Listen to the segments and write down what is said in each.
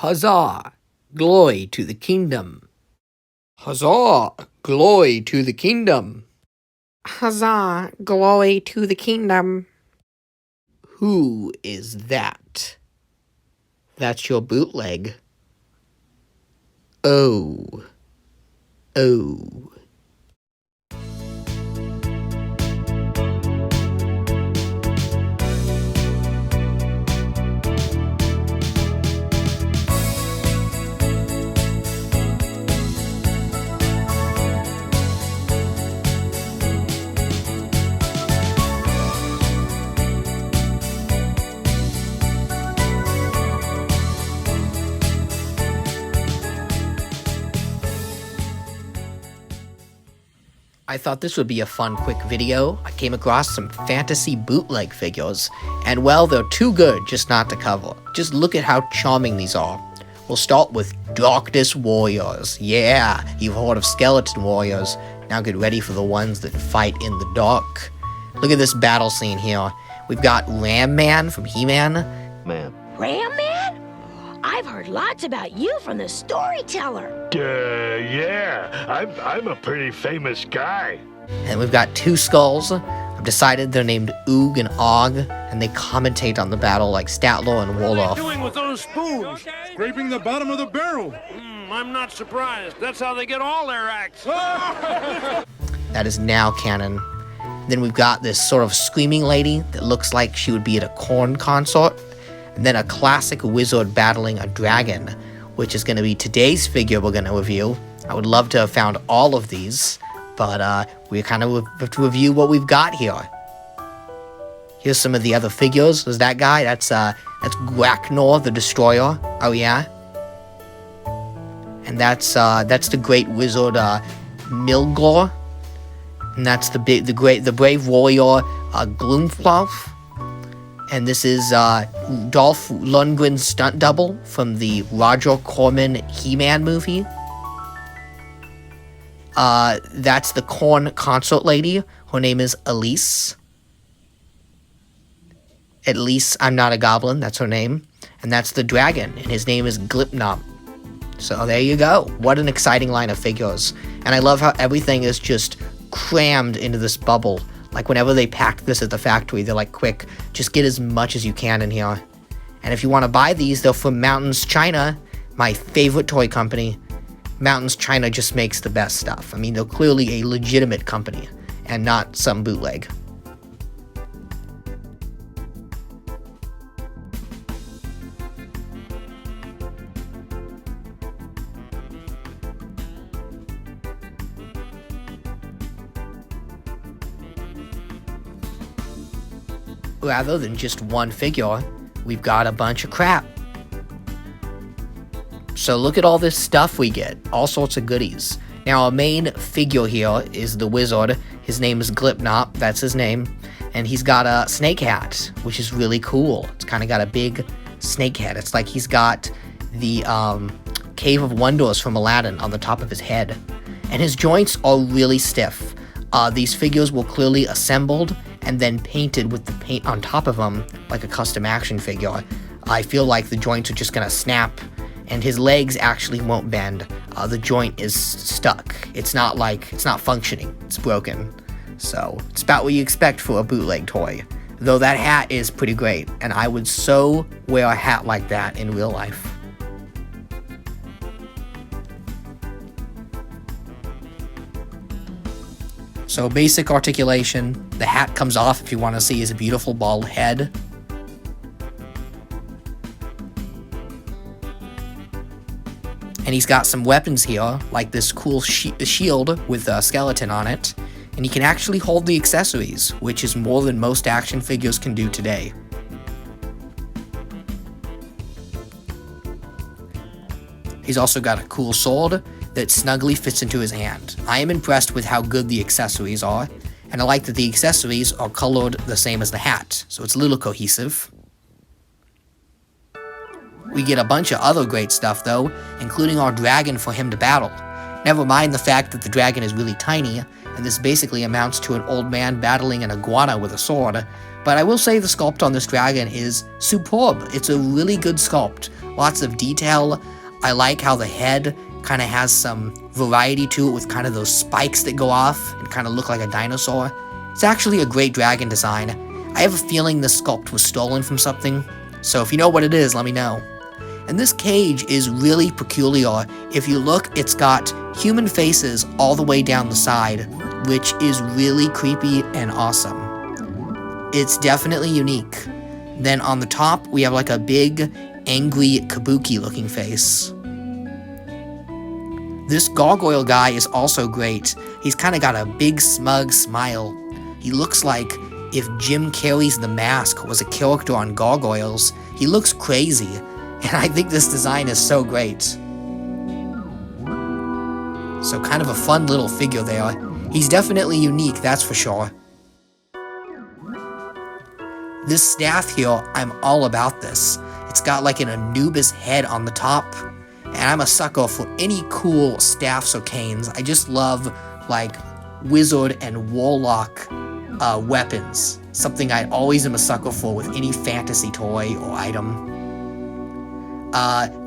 Huzzah! Glory to the kingdom! Huzzah! Glory to the kingdom! Huzzah! Glory to the kingdom! Who is that? That's your bootleg. Oh. Oh. I thought this would be a fun, quick video. I came across some fantasy bootleg figures, and well, they're too good just not to cover. Just look at how charming these are. We'll start with Darkness Warriors. Yeah, you've heard of Skeleton Warriors. Now get ready for the ones that fight in the dark. Look at this battle scene here. We've got Ram Man from He-Man. Ram Man? I've heard lots about you from the storyteller. Yeah, I'm a pretty famous guy. And we've got two skulls. I've decided they're named Oog and Og, and they commentate on the battle like Statler and Wolof. What are you doing with those spoons? Scraping the bottom of the barrel. I'm not surprised. That's how they get all their acts. That is now canon. Then we've got this sort of screaming lady that looks like she would be at a corn concert. And then a classic wizard battling a dragon, which is going to be today's figure we're going to review. I would love to have found all of these, but we kind of have to review what we've got here. Here's some of the other figures. There's that guy. That's Gwaknor the Destroyer. Oh yeah. And that's the great wizard Milgor. And that's the brave warrior Gloomfluff. And this is Dolph Lundgren's stunt double from the Roger Corman He-Man movie. That's the corn concert lady. Her name is Elise. At least I'm not a goblin, that's her name. And that's the dragon, and his name is Glipnop. So there you go. What an exciting line of figures. And I love how everything is just crammed into this bubble. Like, whenever they packed this at the factory, they're like, quick, just get as much as you can in here. And if you want to buy these, they're from Mountains China, my favorite toy company. Mountains China just makes the best stuff. I mean, they're clearly a legitimate company, and not some bootleg. Rather than just one figure, we've got a bunch of crap. So look at all this stuff we get, all sorts of goodies. Now our main figure here is the wizard. His name is Glipnop, that's his name. And he's got a snake hat, which is really cool. It's kind of got a big snake head. It's like he's got the Cave of Wonders from Aladdin on the top of his head. And his joints are really stiff. These figures were clearly assembled and then painted with the paint on top of them like a custom action figure. I feel like the joints are just gonna snap, and his legs actually won't bend. The joint is stuck. It's not functioning, it's broken. So it's about what you expect for a bootleg toy. Though that hat is pretty great, and I would so wear a hat like that in real life. So basic articulation, the hat comes off if you want to see his beautiful bald head. And he's got some weapons here, like this cool shield with a skeleton on it. And he can actually hold the accessories, which is more than most action figures can do today. He's also got a cool sword that snugly fits into his hand. I am impressed with how good the accessories are, and I like that the accessories are colored the same as the hat, so it's a little cohesive. We get a bunch of other great stuff though, including our dragon for him to battle. Never mind the fact that the dragon is really tiny, and this basically amounts to an old man battling an iguana with a sword. But I will say the sculpt on this dragon is superb. It's a really good sculpt. Lots of detail. I like how the head kind of has some variety to it with kind of those spikes that go off and kind of look like a dinosaur. It's actually a great dragon design. I have a feeling this sculpt was stolen from something, so if you know what it is, let me know. And this cage is really peculiar. If you look, it's got human faces all the way down the side, which is really creepy and awesome. It's definitely unique. Then on the top, we have like a big, angry, kabuki-looking face. This gargoyle guy is also great. He's kind of got a big, smug smile. He looks like if Jim Carrey's The Mask was a character on Gargoyles. He looks crazy, and I think this design is so great. So kind of a fun little figure there. He's definitely unique, that's for sure. This staff here, I'm all about this. It's got like an Anubis head on the top, and I'm a sucker for any cool staffs or canes. I just love like wizard and warlock weapons. Something I always am a sucker for with any fantasy toy or item.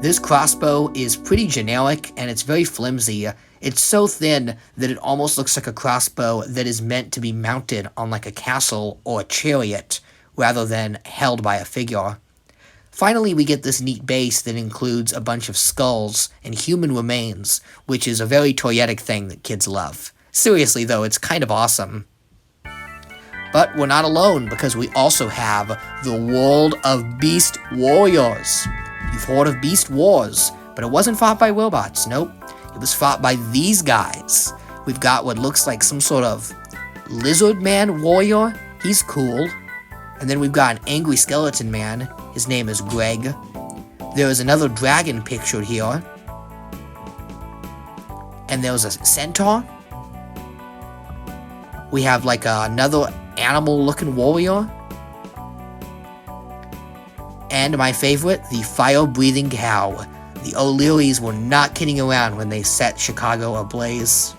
This crossbow is pretty generic and it's very flimsy. It's so thin that it almost looks like a crossbow that is meant to be mounted on like a castle or a chariot rather than held by a figure. Finally, we get this neat base that includes a bunch of skulls and human remains, which is a very toyetic thing that kids love. Seriously though, it's kind of awesome. But we're not alone, because we also have the world of Beast Warriors. You've heard of Beast Wars, but it wasn't fought by robots, nope. It was fought by these guys. We've got what looks like some sort of lizard man warrior. He's cool. And then we've got an angry skeleton man. His name is Greg. There is another dragon pictured here. And there's a centaur. We have like another animal-looking warrior. And my favorite, the fire-breathing cow. The O'Learys were not kidding around when they set Chicago ablaze.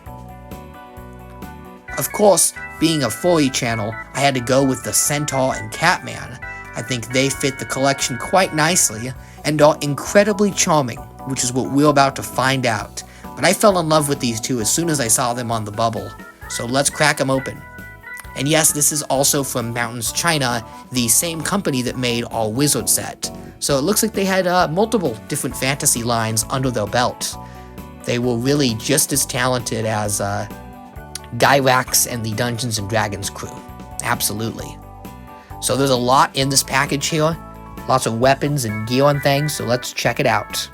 Of course, being a furry channel, I had to go with the Centaur and Catman. I think they fit the collection quite nicely and are incredibly charming, which is what we're about to find out. But I fell in love with these two as soon as I saw them on the bubble, so let's crack them open. And yes, this is also from Mountains China, the same company that made our Wizard set. So it looks like they had multiple different fantasy lines under their belt. They were really just as talented as Gyrax and the Dungeons & Dragons crew. Absolutely. So there's a lot in this package here. Lots of weapons and gear and things, so let's check it out.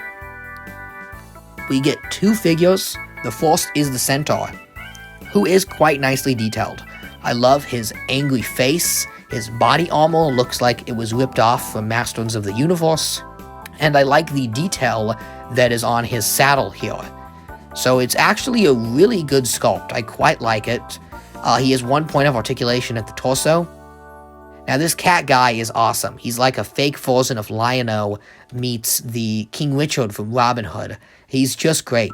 We get two figures. The first is the Centaur, who is quite nicely detailed. I love his angry face. His body armor looks like it was ripped off from Masters of the Universe. And I like the detail that is on his saddle here. So it's actually a really good sculpt. I quite like it. He has 1 point of articulation at the torso. Now this cat guy is awesome. He's like a fake version of Lion-O meets the King Richard from Robin Hood. He's just great.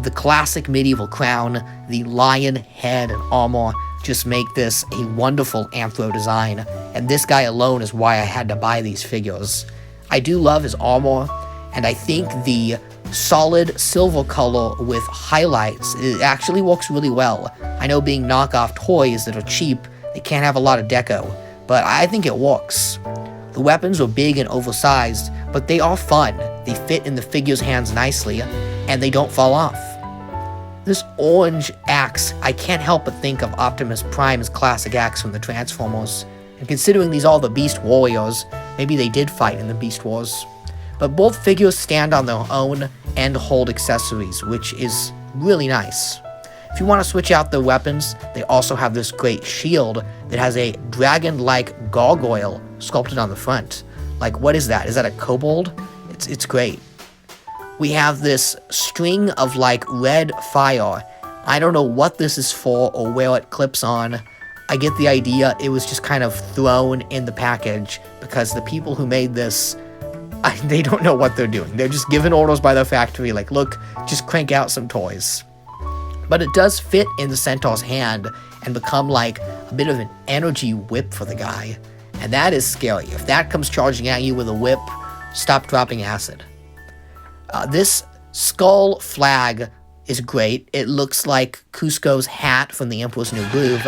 The classic medieval crown, the lion head and armor just make this a wonderful anthro design. And this guy alone is why I had to buy these figures. I do love his armor, and I think the solid silver color with highlights, it actually works really well. I know being knockoff toys that are cheap, they can't have a lot of deco, but I think it works. The weapons are big and oversized, but they are fun. They fit in the figure's hands nicely, and they don't fall off. This orange axe, I can't help but think of Optimus Prime's classic axe from the Transformers. And considering these are the Beast Warriors, maybe they did fight in the Beast Wars. But both figures stand on their own and hold accessories, which is really nice. If you want to switch out the weapons, they also have this great shield that has a dragon-like gargoyle sculpted on the front. Like, what is that? Is that a kobold? It's great. We have this string of like red fire. I don't know what this is for or where it clips on. I get the idea it was just kind of thrown in the package because the people who made this, they don't know what they're doing. They're just given orders by their factory like, look, just crank out some toys. but it does fit in the Centaur's hand and become like a bit of an energy whip for the guy. And that is scary. If that comes charging at you with a whip, stop dropping acid. This skull flag is great. It looks like Cusco's hat from the Emperor's New Groove.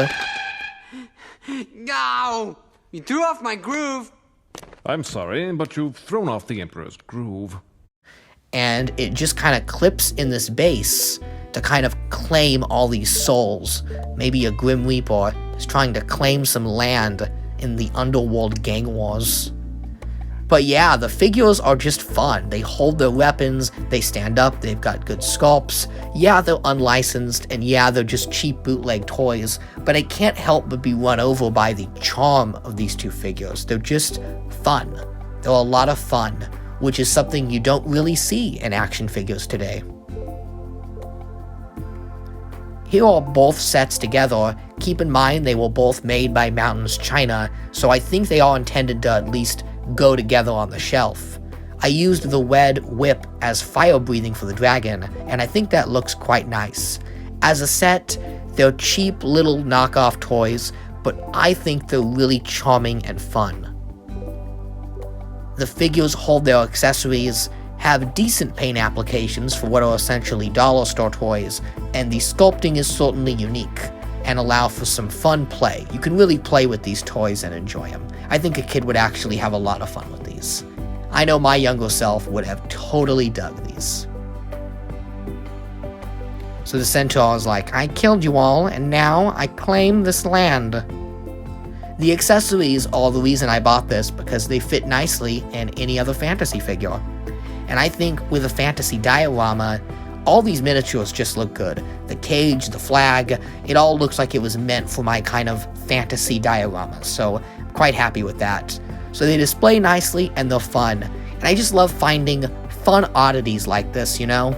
No! You threw off my groove! I'm sorry, but you've thrown off the Emperor's groove. And it just kind of clips in this base to kind of claim all these souls. Maybe a Grim Reaper is trying to claim some land in the underworld gang wars. But yeah, the figures are just fun. They hold their weapons, they stand up, they've got good sculpts. Yeah, they're unlicensed, and yeah, they're just cheap bootleg toys, but I can't help but be run over by the charm of these two figures. They're just fun. They're a lot of fun, which is something you don't really see in action figures today. Here are both sets together. Keep in mind they were both made by Mountains China, so I think they are intended to at least go together on the shelf. I used the red whip as fire breathing for the dragon, and I think that looks quite nice. As a set, they're cheap little knockoff toys, but I think they're really charming and fun. The figures hold their accessories, have decent paint applications for what are essentially dollar store toys, and the sculpting is certainly unique, and allow for some fun play. You can really play with these toys and enjoy them. I think a kid would actually have a lot of fun with these. I know my younger self would have totally dug these. So the Centaur is like, I killed you all, and now I claim this land. The accessories are the reason I bought this, because they fit nicely in any other fantasy figure. And I think with a fantasy diorama, all these miniatures just look good. The cage, the flag, it all looks like it was meant for my kind of fantasy diorama, so I'm quite happy with that. So they display nicely and they're fun, and I just love finding fun oddities like this, you know?